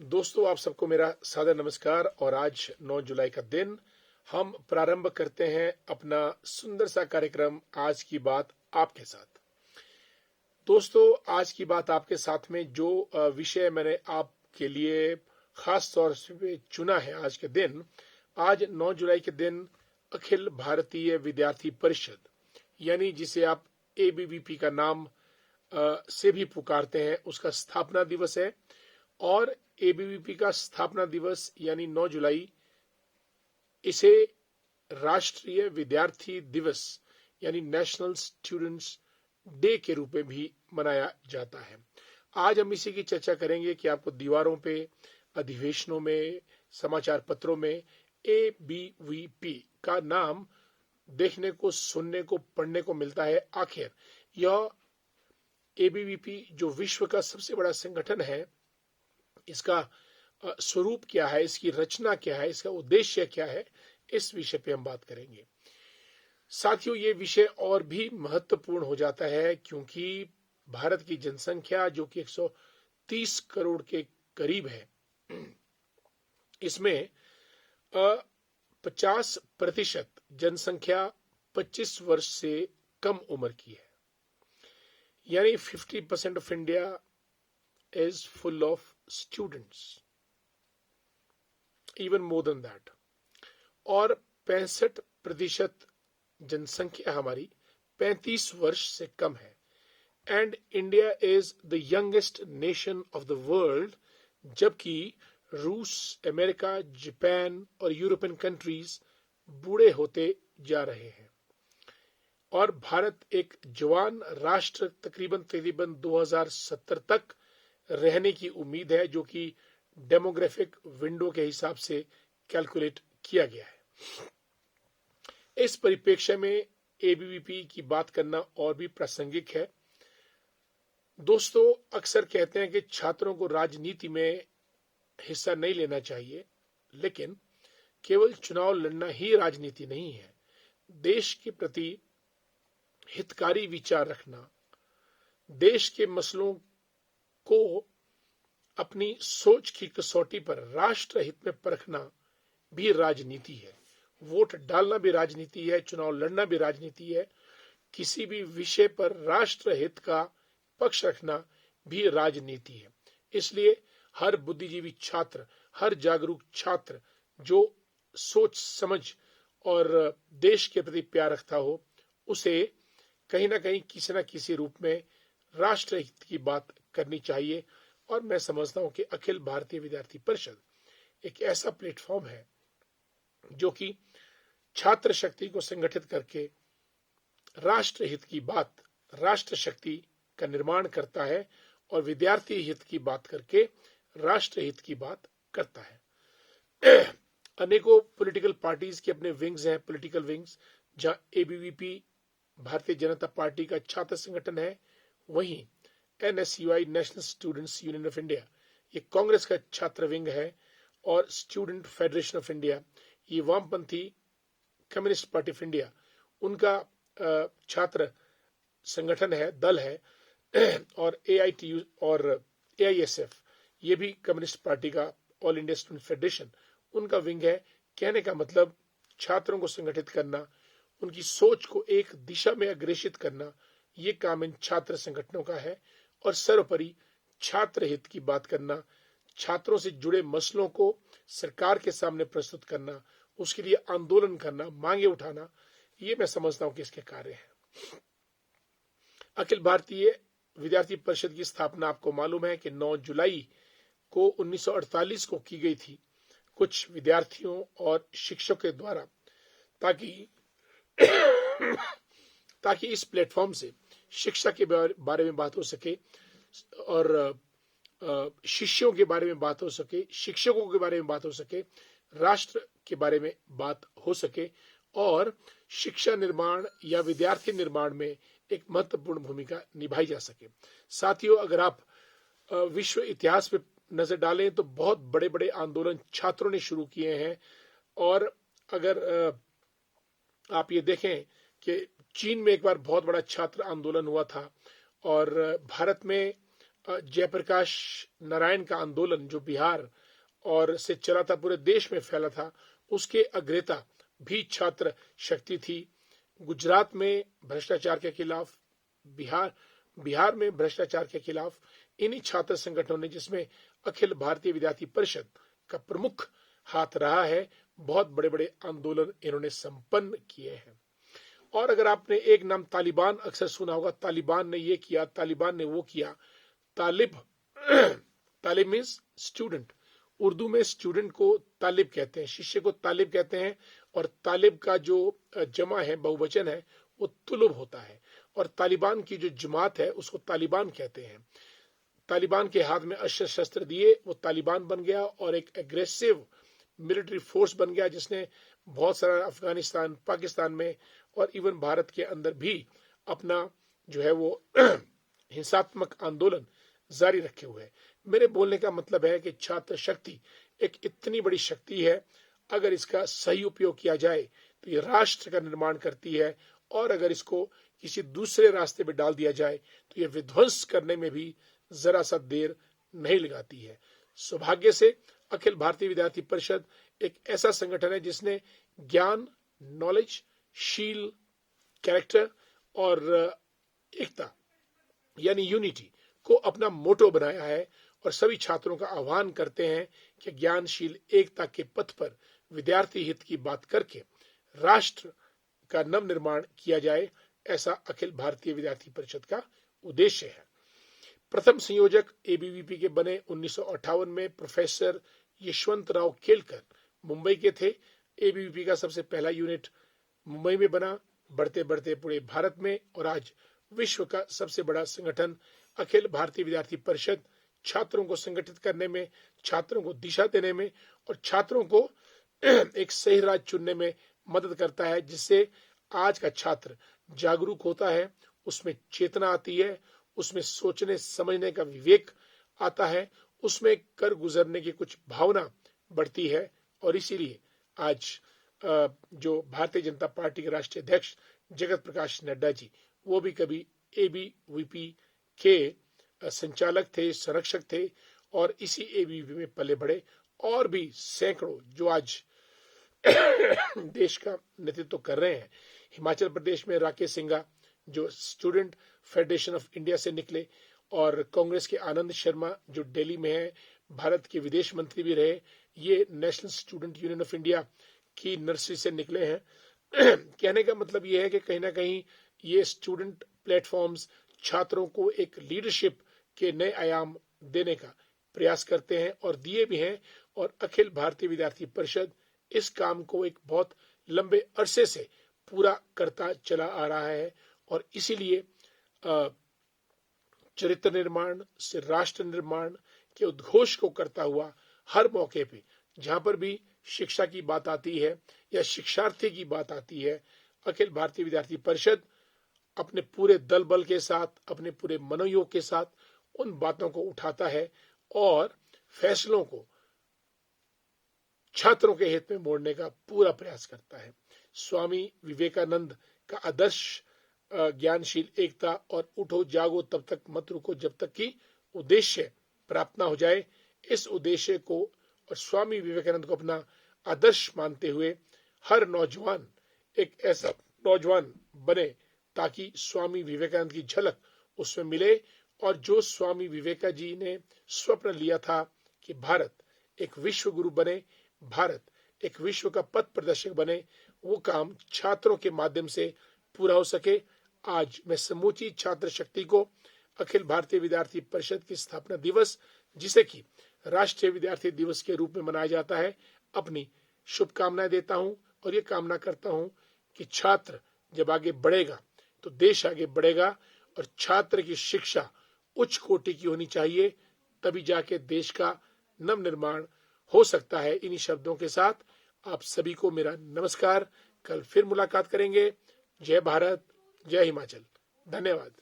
दोस्तों, आप सबको मेरा सादर नमस्कार। और आज 9 जुलाई का दिन हम प्रारंभ करते हैं अपना सुंदर सा कार्यक्रम आज की बात आपके साथ। दोस्तों, आज की बात आपके साथ में जो विषय मैंने आपके लिए खास तौर से चुना है आज के दिन, आज 9 जुलाई के दिन अखिल भारतीय विद्यार्थी परिषद यानी जिसे आप एबीवीपी का नाम से भी पुकारते हैं, उसका स्थापना दिवस है। और एबीवीपी का स्थापना दिवस यानी 9 जुलाई, इसे राष्ट्रीय विद्यार्थी दिवस यानी नेशनल स्टूडेंट्स डे के रूप में भी मनाया जाता है। आज हम इसी की चर्चा करेंगे कि आपको दीवारों पे, अधिवेशनों में, समाचार पत्रों में एबीवीपी का नाम देखने को, सुनने को, पढ़ने को मिलता है। आखिर यह एबीवीपी जो विश्व का सबसे बड़ा संगठन है, इसका स्वरूप क्या है, इसकी रचना क्या है, इसका उद्देश्य क्या है, इस विषय पे हम बात करेंगे। साथियों, ये विषय और भी महत्वपूर्ण हो जाता है क्योंकि भारत की जनसंख्या जो कि 130 करोड़ के करीब है, इसमें 50% जनसंख्या 25 वर्ष से कम उम्र की है। यानी 50% of India is full of students, even more than that। और 65% जनसंख्या हमारी 35 वर्ष से कम है। And India is the youngest nation of the world, जबकि रूस, अमेरिका, जापान और यूरोपियन कंट्रीज बूढ़े होते जा रहे हैं। और भारत एक जवान राष्ट्र तकरीबन 2070 तक रहने की उम्मीद है, जो कि डेमोग्राफिक विंडो के हिसाब से कैलकुलेट किया गया है। इस परिप्रेक्ष्य में एबीवीपी की बात करना और भी प्रासंगिक है। दोस्तों, अक्सर कहते हैं कि छात्रों को राजनीति में हिस्सा नहीं लेना चाहिए, लेकिन केवल चुनाव लड़ना ही राजनीति नहीं है। देश के प्रति हितकारी विचार रखना, देश के मसलों को अपनी सोच की कसौटी पर राष्ट्र हित में परखना भी राजनीति है। वोट डालना भी राजनीति है, चुनाव लड़ना भी राजनीति है। किसी भी विषय पर राष्ट्र हित का पक्ष रखना भी राजनीति है। इसलिए हर बुद्धिजीवी छात्र, हर जागरूक छात्र जो सोच समझ और देश के प्रति प्यार रखता हो, उसे कहीं ना कहीं किसी न किसी रूप में राष्ट्र हित की बात करनी चाहिए। और मैं समझता हूं कि अखिल भारतीय विद्यार्थी परिषद एक ऐसा प्लेटफॉर्म है जो कि छात्र शक्ति को संगठित करके राष्ट्र हित की बात, राष्ट्र शक्ति का निर्माण करता है और विद्यार्थी हित की बात करके राष्ट्र हित की बात करता है। अनेकों पॉलिटिकल पार्टीज के अपने विंग्स हैं, पॉलिटिकल विंग्स। जहां एबीवीपी भारतीय जनता पार्टी का छात्र संगठन है, वहीं NSUI, national students union of India, ये कांग्रेस का छात्र विंग है। और स्टूडेंट फेडरेशन ऑफ इंडिया, ये वामपंथी कम्युनिस्ट पार्टी ऑफ इंडिया, उनका छात्र संगठन है, दल है। और एआईटीयू और एआईएसएफ, ये भी कम्युनिस्ट पार्टी का, ऑल इंडिया स्टूडेंट फेडरेशन, उनका विंग है। कहने का मतलब, छात्रों को संगठित करना, उनकी सोच को एक दिशा में अग्रेसित करना, ये काम इन छात्र संगठनों का है। और सर्वोपरि छात्र हित की बात करना, छात्रों से जुड़े मसलों को सरकार के सामने प्रस्तुत करना, उसके लिए आंदोलन करना, मांगे उठाना, ये मैं समझता हूं कि इसके कार्य है। अखिल भारतीय विद्यार्थी परिषद की स्थापना आपको मालूम है कि 9 जुलाई को 1948 को की गई थी, कुछ विद्यार्थियों और शिक्षकों के द्वारा, ताकि इस प्लेटफॉर्म से शिक्षा के बारे में बात हो सके और शिष्यों के बारे में बात हो सके, शिक्षकों के बारे में बात हो सके, राष्ट्र के बारे में बात हो सके और शिक्षा निर्माण या विद्यार्थी निर्माण में एक महत्वपूर्ण भूमिका निभाई जा सके। साथियों, अगर आप विश्व इतिहास पे नजर डालें तो बहुत बड़े बड़े आंदोलन छात्रों ने शुरू किए हैं। और अगर आप ये देखें कि चीन में एक बार बहुत बड़ा छात्र आंदोलन हुआ था और भारत में जयप्रकाश नारायण का आंदोलन जो बिहार और से चला था, पूरे देश में फैला था, उसके अग्रता भी छात्र शक्ति थी। गुजरात में भ्रष्टाचार के खिलाफ, बिहार में भ्रष्टाचार के खिलाफ इन्हीं छात्र संगठनों ने, जिसमें अखिल भारतीय विद्यार्थी परिषद का प्रमुख हाथ रहा है, बहुत बड़े बड़े आंदोलन इन्होंने संपन्न किए हैं। और अगर आपने एक नाम तालिबान अक्सर सुना होगा, तालिबान ने ये किया, तालिबान ने वो किया। तालिब मीन्स स्टूडेंट, उर्दू में स्टूडेंट को तालिब कहते हैं, शिष्य को तालिब कहते हैं। और तालिब का जो जमा है, बहुवचन है, वो तुलुब होता है। और तालिबान की जो जमात है उसको तालिबान कहते हैं। तालिबान के हाथ में अस्त्र शस्त्र दिए, वो तालिबान बन गया और एक एग्रेसिव मिलिट्री फोर्स बन गया, जिसने बहुत सारा अफगानिस्तान, पाकिस्तान में और इवन भारत के अंदर भी अपना जो है वो हिंसात्मक आंदोलन जारी रखे हुए है। मेरे बोलने का मतलब है कि छात्र शक्ति एक इतनी बड़ी शक्ति है, अगर इसका सही उपयोग किया जाए तो ये राष्ट्र का निर्माण करती है, और अगर इसको किसी दूसरे रास्ते में डाल दिया जाए तो ये विध्वंस करने में भी जरा सा देर नहीं लगाती है। सौभाग्य से अखिल भारतीय विद्यार्थी परिषद एक ऐसा संगठन है जिसने ज्ञान, नॉलेज, शील, कैरेक्टर और एकता यानी यूनिटी को अपना मोटो बनाया है, और सभी छात्रों का आह्वान करते हैं कि ज्ञानशील एकता के पथ पर विद्यार्थी हित की बात करके राष्ट्र का नव निर्माण किया जाए। ऐसा अखिल भारतीय विद्यार्थी परिषद का उद्देश्य है। प्रथम संयोजक एबीवीपी के बने 1958 में प्रोफेसर यशवंत राव केलकर मुंबई के थे। एबीवीपी का सबसे पहला यूनिट मुंबई में बना, बढ़ते बढ़ते पूरे भारत में, और आज विश्व का सबसे बड़ा संगठन अखिल भारतीय विद्यार्थी परिषद छात्रों को संगठित करने में, छात्रों को दिशा देने में और छात्रों को एक सही राह चुनने में मदद करता है, जिससे आज का छात्र जागरूक होता है, उसमें चेतना आती है, उसमें सोचने समझने का विवेक आता है, उसमें कर गुजरने की कुछ भावना बढ़ती है। और इसीलिए आज जो भारतीय जनता पार्टी के राष्ट्रीय अध्यक्ष जगत प्रकाश नड्डा जी, वो भी कभी एबीवीपी के संचालक थे, संरक्षक थे, और इसी एबीवीपी में पले बढ़े। और भी सैकड़ों जो आज देश का नेतृत्व कर रहे हैं। हिमाचल प्रदेश में राकेश सिंघा जो स्टूडेंट फेडरेशन ऑफ इंडिया से निकले, और कांग्रेस के आनंद शर्मा जो दिल्ली में है, भारत के विदेश मंत्री भी रहे, ये national student union of India की नर्सरी से निकले हैं। कहने का मतलब ये है कि कहीं ना कहीं ये स्टूडेंट प्लेटफॉर्म्स छात्रों को एक लीडरशिप के नए आयाम देने का प्रयास करते हैं, और दिए भी हैं। और अखिल भारतीय विद्यार्थी परिषद इस काम को एक बहुत लंबे अरसे से पूरा करता चला आ रहा है। और इसीलिए चरित्र निर्माण से राष्ट्र निर्माण के उद्घोष को करता हुआ हर मौके पे जहां पर भी शिक्षा की बात आती है या शिक्षार्थी की बात आती है, अखिल भारतीय विद्यार्थी परिषद अपने पूरे दल बल के साथ, अपने पूरे मनोयोग के साथ उन बातों को उठाता है और फैसलों को छात्रों के हित में मोड़ने का पूरा प्रयास करता है। स्वामी विवेकानंद का आदर्श ज्ञानशील एकता और उठो जागो तब तक मत रुको जब तक कि उद्देश्य प्राप्त ना हो जाए, इस उद्देश्य को और स्वामी विवेकानंद को अपना आदर्श मानते हुए हर नौजवान एक ऐसा नौजवान बने ताकि स्वामी विवेकानंद की झलक उसमें मिले, और जो स्वामी विवेकानंद जी ने स्वप्न लिया था कि भारत एक विश्व गुरु बने, भारत एक विश्व का पथ प्रदर्शक बने, वो काम छात्रों के माध्यम से पूरा हो सके। आज मैं समूची छात्र शक्ति को अखिल भारतीय विद्यार्थी परिषद की स्थापना दिवस, जिसे कि राष्ट्रीय विद्यार्थी दिवस के रूप में मनाया जाता है, अपनी शुभकामनाएं देता हूं, और ये कामना करता हूं कि छात्र जब आगे बढ़ेगा तो देश आगे बढ़ेगा, और छात्र की शिक्षा उच्च कोटि की होनी चाहिए, तभी जाके देश का नव निर्माण हो सकता है। इन्हीं शब्दों के साथ आप सभी को मेरा नमस्कार। कल फिर मुलाकात करेंगे। जय भारत, जय हिमाचल। धन्यवाद।